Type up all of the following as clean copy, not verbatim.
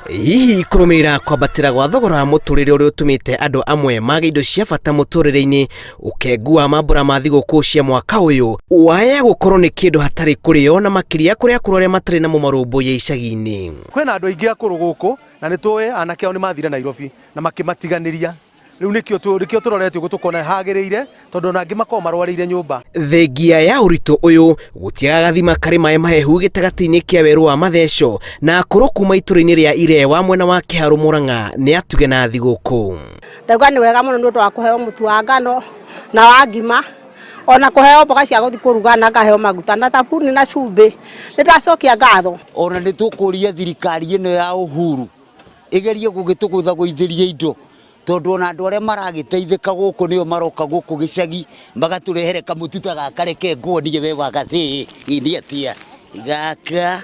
Hihi kurumirira kwambatira gwa thogora wa muturire uria utumite andu amwe mage indo cia bata muturire-ini ukengua mambura ma thiguku cia mwaka uyu waya gukorwo ni kindu hatari kurio na makiria kuria akuru aria matari na mumarumbu ya icagi-ini. Kwina andu aingi akuru guku na nituwe anake ao ni mathire Nairobi na makimatiganiria. Riu nikio turoretio gutukona hagiriire tondu nangi makoo marwarire nyumba. Thengia ya uritu uyu gutiaga gathima kari mai mahehu gitagati-ini kia weru wa matheco na akuru kuuma itura-ini ria Irewa mwena wa Kiharu-Murang'a ni atuge na thiguku. Ndauga ni wega muno ndu wa kuheo mutu wa ngano na wa ngima ona kuheo mboga cia guthi kuruga na ngaheo maguta na thabuni na cumbi. Nitacokia ngatho ona nitukuria thirikari ino ya uhuru igerie gugitugutha guithiria indo tondu ona andu aria maragiteithika guku nio maroka guku gicagi magaturehere kamututa gakareke nguonie we wagathi ini atia gaka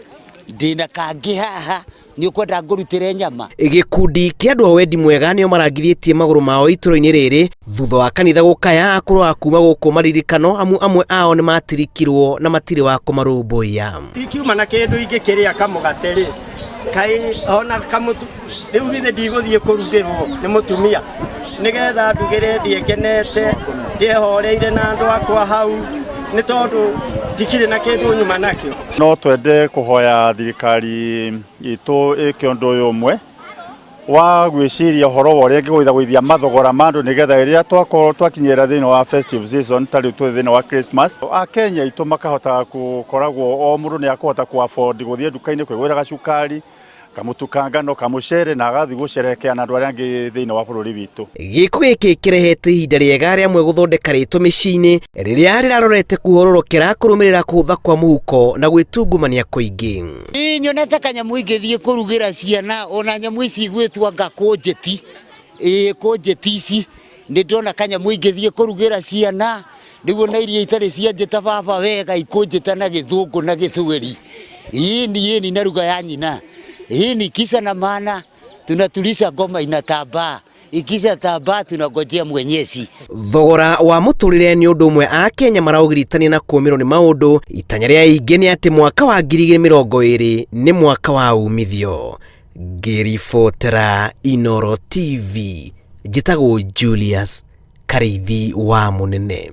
ndina kangi haha ni ukwenda ngurutire nyama. Gikundi kia andu a wendi mwega nio marangithietie maguru mao itura-ini riri thutha wa kanitha gukaya akuru a kuuma guku maririkano amwe ao ni matirikirwo na matiri wa kumarumbuia. Ikiuma na kindu ingi kiria kamugateri kai ona kamutu riu githe ndigũthiĩ kũrugĩrwo nĩ mũtumia nigetha ndugĩre ndĩkenete ndĩhoreire na andu akwa hau nĩ tondũ ndikire na kĩndũ nyuma nakio. No twende kuhoya thirikari itu ikĩondo ũyũ ũmwe wa gwĩciria ũhoro wa ũrĩa ngĩgũithagũithia mathogora ma andũ nĩgetha rĩrĩa twakorwo twakinyĩra thĩinĩ wa festive season ta rĩu twĩ thĩinĩ wa Christmas Akenya itũ makahota gũkoragwo o mũndũ nĩ akũhota ku-afford gũthiĩ nduka-inĩ kwĩgũrĩra gacukari kamutu ka ngano kamucere na agathi gucerekea na andu aria angi thiini wa bururi witu. Giko giki kirehete ihinda riega ria amwe guthondeka ritũ mĩciĩ-inĩ riria rirarorete kuhororokera kurumirira kuhutha kwa muhuko na gwitungumania kuingi. Nyonete kanyamu ingithie kurugira ciana ona nyamu ici gwitwa ngakũnjeti kũnjeti ici ni ndona kanyamu ingithie kurugira ciana niguo na iria itari cia njeta baba wega ikũnjeta na githungu na githweri ini na ruga ya nyina. Hii ni kisa na maana tunatulisha ngoma inatamba ikisha tamba tunagojea mwenyezi. Thogora wa muturire ni undu umwe Akenya maraugiritania na kuumirwo ni maundu itanya ria ingi ni ati mwaka wa 2020 ni mwaka wa umithio. Ngiribotera Inooro TV njitagwo Julius Karithi wa Munene.